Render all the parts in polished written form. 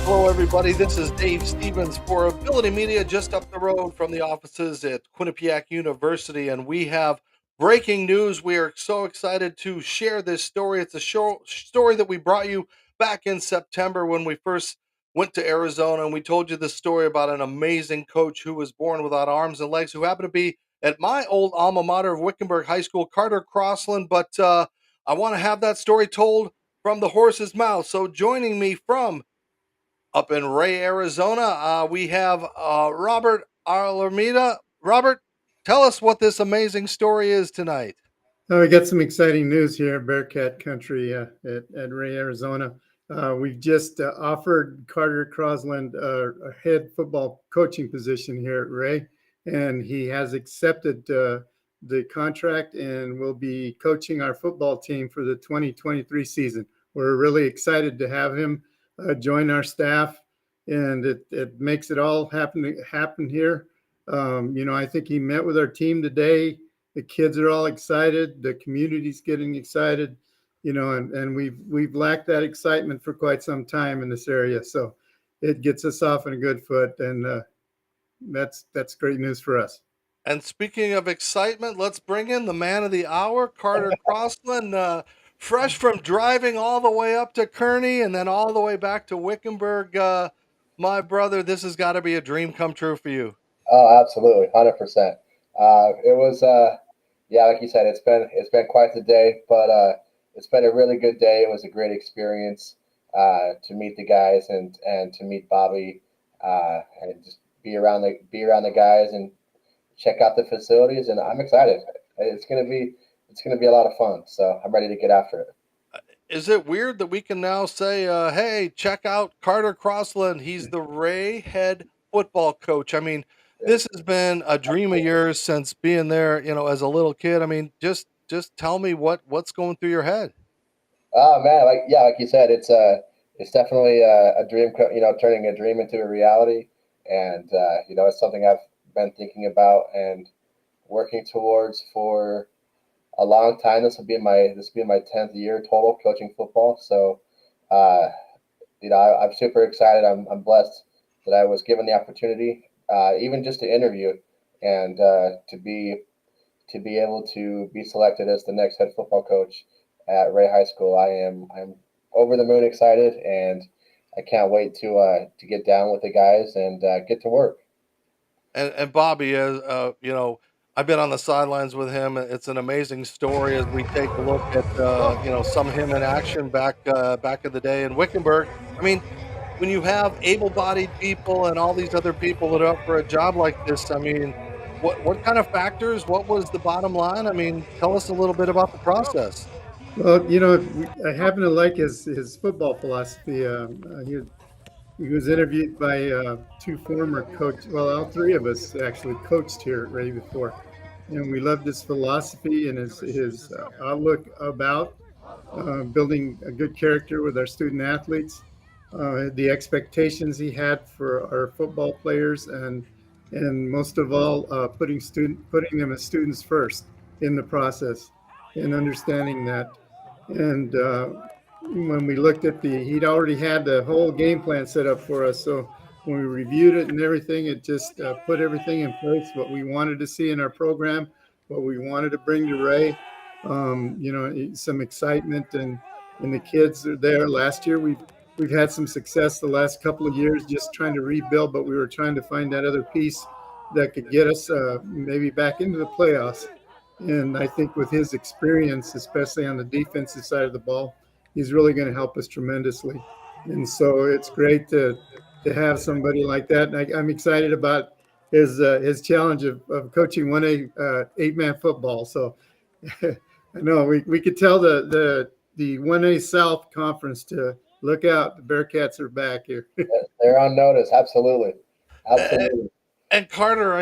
Hello, everybody. This is Dave Stevens for Ability Media, just up the road from the offices at Quinnipiac University. And we have breaking news. We are so excited to share this story. It's a story that we brought you back in September when we first went to Arizona. And we told you the story about an amazing coach who was born without arms and legs, who happened to be at my old alma mater of Wickenburg High School, Carter Crosland. But I want to have that story told from the horse's mouth. So joining me from up in Ray, Arizona, we have Robert Alameda. Robert, tell us what this amazing story is tonight. We got some exciting news here in Bearcat Country at Ray, Arizona. We've just offered Carter Crosland a head football coaching position here at Ray, and he has accepted the contract and will be coaching our football team for the 2023 season. We're really excited to have him join our staff, and it makes it all happen here. I think he met with our team today. The kids are all excited. The community's getting excited, and we've lacked that excitement for quite some time in this area. So it gets us off on a good foot, and that's great news for us. And speaking of excitement, let's bring in the man of the hour, Carter Crosland, fresh from driving all the way up to Kearney and then all the way back to Wickenburg. My brother, this has got to be a dream come true for you. Oh, absolutely, 100%. It was, yeah, like you said, it's been quite the day, but it's been a really good day. It was a great experience to meet the guys and to meet Bobby and just be around the guys and check out the facilities. And I'm excited. It's gonna be a lot of fun. So I'm ready to get after it. Is it weird that we can now say, hey, check out Carter Crosland? He's the Ray head football coach. I mean, this has been a dream of yours since being there, as a little kid. I mean, just tell me what's going through your head. Oh man, like you said, it's definitely a dream, turning a dream into a reality, and it's something I've been thinking about and working towards for a long time. This will be my 10th year total coaching football. So, uh, I'm super excited. I'm blessed that I was given the opportunity, even just to interview and to be able to be selected as the next head football coach at Ray High School. I'm over the moon excited, and I can't wait to get down with the guys and get to work. And Bobby, I've been on the sidelines with him. It's an amazing story as we take a look at some of him in action back in the day in Wickenburg. I mean, when you have able-bodied people and all these other people that are up for a job like this, I mean, what kind of factors? What was the bottom line? I mean, tell us a little bit about the process. Well, I happen to like his football philosophy. He was interviewed by two former coaches. Well, all three of us actually coached here at Ray before, and we loved his philosophy and his outlook about building a good character with our student athletes, the expectations he had for our football players, and most of all, putting them as students first in the process, and understanding that. And when we looked at he'd already had the whole game plan set up for us. So when we reviewed it and everything, it just put everything in place, what we wanted to see in our program, what we wanted to bring to Ray. Some excitement, and the kids are there. Last year, we've had some success the last couple of years just trying to rebuild, but we were trying to find that other piece that could get us maybe back into the playoffs. And I think with his experience, especially on the defensive side of the ball, he's really going to help us tremendously. And so it's great to have somebody like that. And I'm excited about his challenge of coaching 1A 8-man football. So I know we could tell the 1A South Conference to look out. The Bearcats are back here. They're on notice. Absolutely, absolutely. And Carter,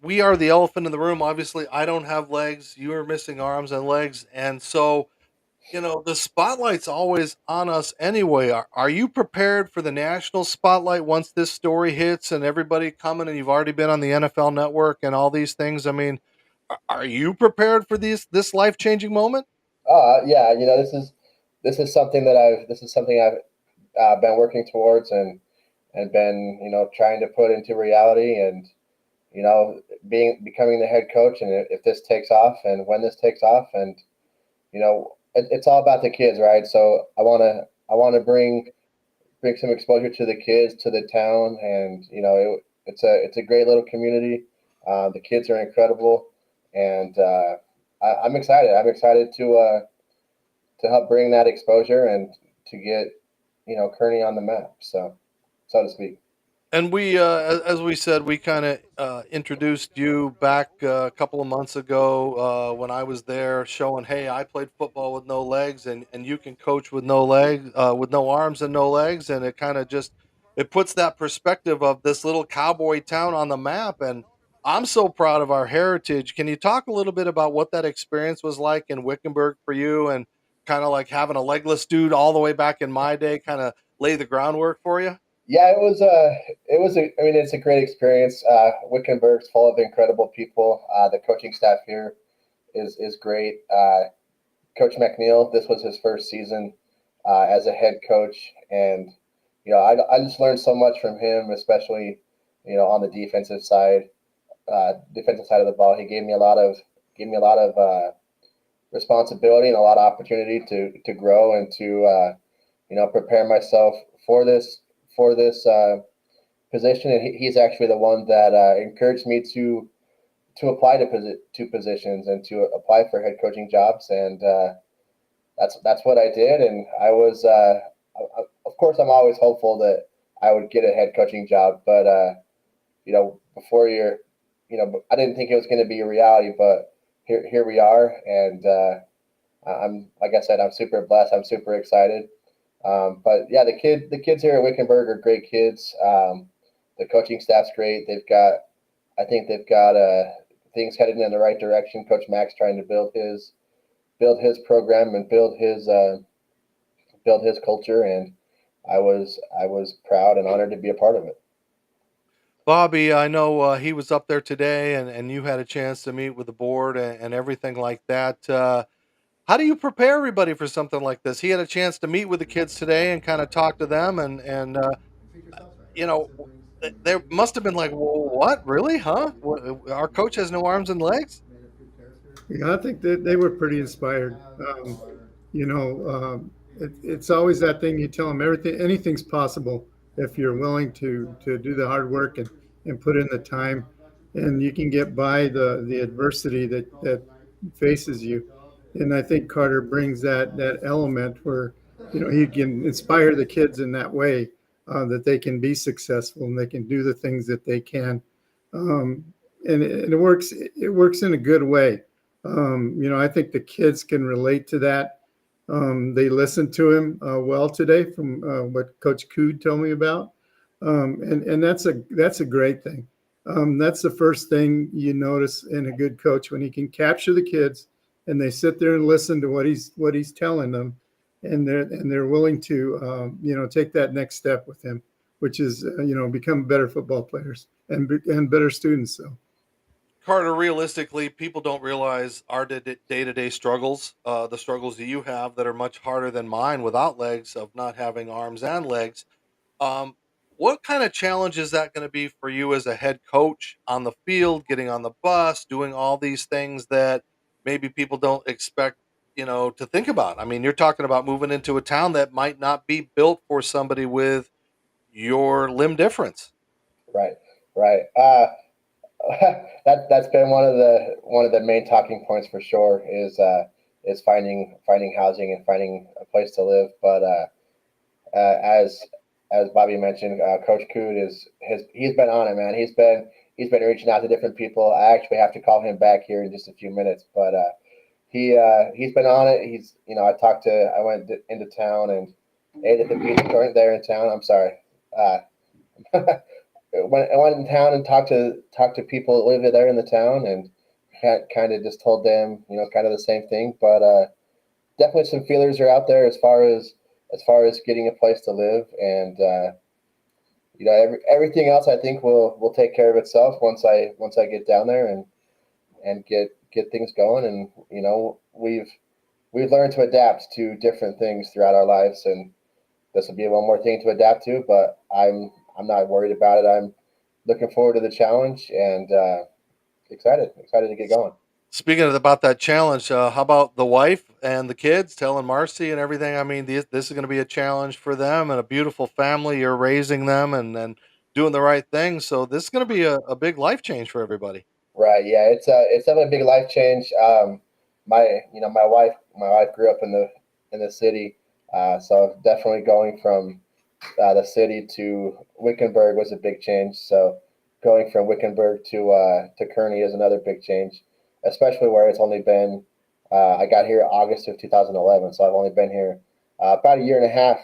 we are the elephant in the room. Obviously, I don't have legs. You are missing arms and legs, and so the spotlight's always on us anyway. Are you prepared for the national spotlight once this story hits and everybody coming and you've already been on the NFL network and all these things? I mean, are you prepared for this life-changing moment? Yeah. This is something been working towards and been trying to put into reality, and becoming the head coach. And if this takes off, and when this takes off, and it's all about the kids, right? So I want to bring some exposure to the kids, to the town, and it's a great little community. The kids are incredible, and I'm excited. I'm excited to help bring that exposure and to get Kearney on the map, so to speak. And we, as we said, we kind of introduced you back a couple of months ago when I was there, showing, hey, I played football with no legs, and you can coach with no legs, with no arms and no legs, and it kind of just it puts that perspective of this little cowboy town on the map. And I'm so proud of our heritage. Can you talk a little bit about what that experience was like in Wickenburg for you, and kind of like having a legless dude all the way back in my day, kind of lay the groundwork for you? Yeah, I mean, it's a great experience. Wickenburg's full of incredible people. The coaching staff here is great. Coach McNeil, this was his first season as a head coach, and I just learned so much from him, especially on the defensive side of the ball. He gave me a lot of responsibility and a lot of opportunity to grow and to prepare myself for this position. And he's actually the one that encouraged me to apply to positions and to apply for head coaching jobs. And that's what I did. And I was, of course, I'm always hopeful that I would get a head coaching job, but before I didn't think it was going to be a reality, but here we are. And I'm, like I said, I'm super blessed. I'm super excited. But yeah, the kids here at Wickenburg are great kids. The coaching staff's great. I think they've got things headed in the right direction. Coach Mack's trying to build his program and build his culture, and I was proud and honored to be a part of it. Bobby, I know he was up there today, and you had a chance to meet with the board and everything like that. How do you prepare everybody for something like this? He had a chance to meet with the kids today and kind of talk to them, and you know, there must have been like, well, what, really, huh? Our coach has no arms and legs. Yeah, I think that they were pretty inspired. You know, it's always that thing you tell them anything's possible if you're willing to do the hard work and put in the time, and you can get by the adversity that faces you. And I think Carter brings that element where he can inspire the kids in that way, that they can be successful and they can do the things that they can. Um, and it works in a good way. I think the kids can relate to that. They listened to him well today, from what Coach Cood told me about, and that's a great thing. That's the first thing you notice in a good coach, when he can capture the kids and they sit there and listen to what he's telling them, and they're willing to take that next step with him, which is become better football players and better students. So. Carter, realistically, people don't realize our day-to-day struggles, the struggles that you have that are much harder than mine without legs, of not having arms and legs. Um, what kind of challenge is that going to be for you as a head coach on the field, getting on the bus, doing all these things that maybe people don't expect, to think about? I mean, you're talking about moving into a town that might not be built for somebody with your limb difference. Right, right. That's been one of the main talking points for sure, is finding housing and finding a place to live. But as Bobby mentioned, Coach Cood he's been on it, man. He's been reaching out to different people. I actually have to call him back here in just a few minutes, but he's been on it. I went into town and ate at the pizza joint there in town. I'm sorry. Uh, I went in town and talked to people that live there in the town, and kind of just told them, kind of the same thing. But definitely some feelers are out there as far as getting a place to live, and everything else I think will take care of itself once I get down there and get things going. And we've learned to adapt to different things throughout our lives, and this will be one more thing to adapt to, but I'm not worried about it. I'm looking forward to the challenge and excited to get going. Speaking about that challenge, how about the wife and the kids? Telling Marcy and everything. I mean, this is going to be a challenge for them and a beautiful family. You're raising them and doing the right thing. So this is going to be a big life change for everybody. Right. Yeah. It's definitely a big life change. My wife grew up in the city, so definitely going from the city to Wickenburg was a big change. So going from Wickenburg to Kearney is another big change, especially where it's only been. I got here August of 2011, so I've only been here about a year and a half.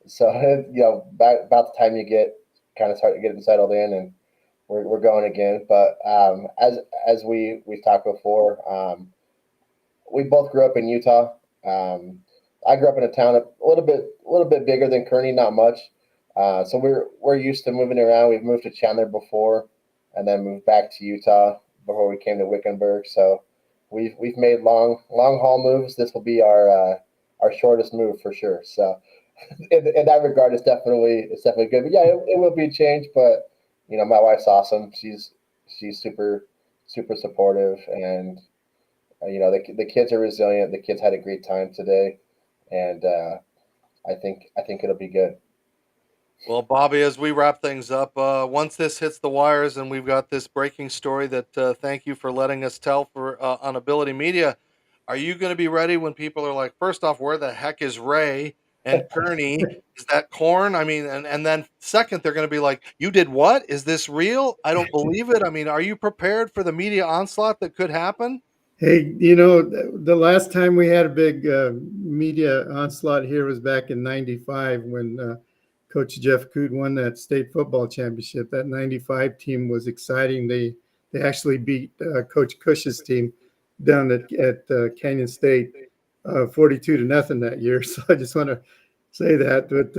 So about the time you get kind of start getting settled in, and we're going again. But as we've talked before, we both grew up in Utah. I grew up in a town a little bit bigger than Kearney, not much. So we're used to moving around. We've moved to Chandler before, and then moved back to Utah before we came to Wickenburg. So we've made long haul moves. This will be our shortest move for sure. So in that regard, it's definitely good. But yeah, it will be a change. But my wife's awesome. She's super supportive, and the kids are resilient. The kids had a great time today, and I think it'll be good. Well, Bobby, as we wrap things up, once this hits the wires and we've got this breaking story that thank you for letting us tell for on Ability Media, are you going to be ready when people are like, first off, where the heck is Ray and Kearney? Is that corn? I mean, and then second, they're going to be like, you did what? Is this real? I don't believe it. I mean, are you prepared for the media onslaught that could happen? Hey, the last time we had a big media onslaught here was back in '95 when Coach Jeff Coote won that state football championship. That '95 team was exciting. They actually beat Coach Cush's team down at Canyon State 42 to nothing that year. So I just want to say that. But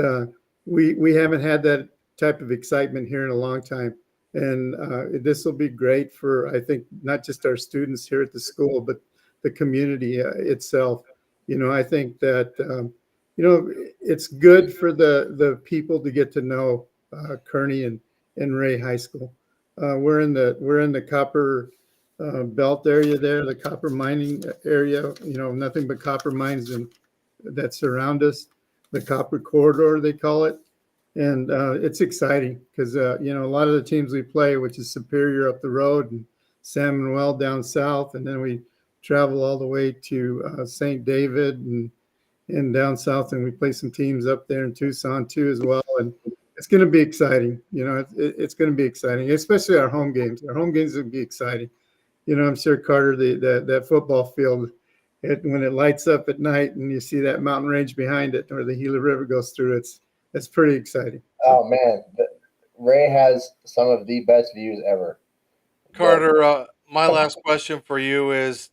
we haven't had that type of excitement here in a long time. And this will be great for, I think, not just our students here at the school, but the community itself. I think that, it's good for the people to get to know Kearney and Ray High School. We're in the copper belt area there, the copper mining area, nothing but copper mines that surround us, the copper corridor, they call it. And it's exciting because, a lot of the teams we play, which is Superior up the road and San Manuel down south, and then we travel all the way to St. David and down south, and we play some teams up there in Tucson too as well. And it's going to be exciting. It's going to be exciting, especially our home games. Our home games will be exciting. I'm sure, Carter, that football field, when it lights up at night and you see that mountain range behind it where the Gila River goes through, it's pretty exciting. Oh man, Ray has some of the best views ever. But Carter, my last question for you is,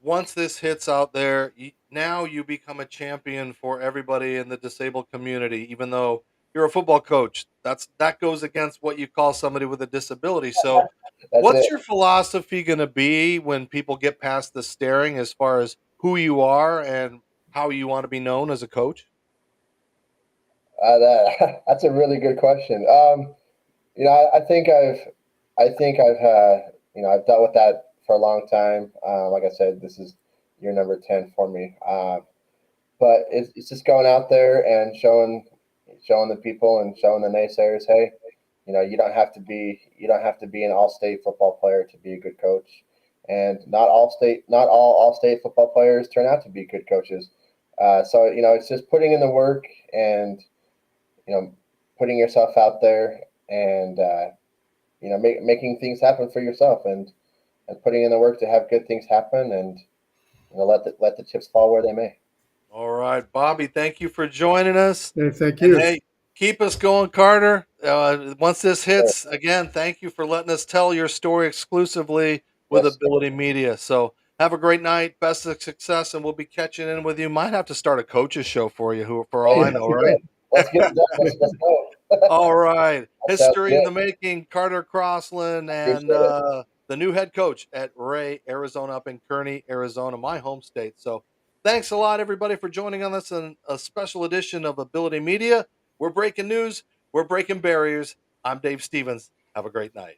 once this hits out there, now you become a champion for everybody in the disabled community, even though you're a football coach. That goes against what you call somebody with a disability. So, that's what's it. your philosophy going to be when people get past the staring as far as who you are and how you want to be known as a coach? That's a really good question. I think I've dealt with that for a long time. Like I said, this is year number 10 for me. But it's just going out there and showing the people and showing the naysayers, hey, you don't have to be an all-state football player to be a good coach, and not all all-state football players turn out to be good coaches. So it's just putting in the work and you know putting yourself out there and making things happen for yourself and putting in the work to have good things happen and let the chips fall where they may. All right, Bobby, thank you for joining us. Hey, thank And you. hey, keep us going, Carter. Once this Sure. hits, again, thank you for letting us tell your story exclusively with Yes. Ability Media. So have a great night, best of success, and we'll be catching in with you. Might have to start a coaches show for you, who for all Hey, I know, right? let's get it done. Let's go. All right, That sounds history in good. the making. Carter Crosland and Appreciate it. the new head coach at Ray, Arizona, up in Kearney, Arizona, my home state. So Thanks a lot, everybody, for joining on this and a special edition of Ability Media. We're breaking news, we're breaking barriers. I'm Dave Stevens. Have a great night.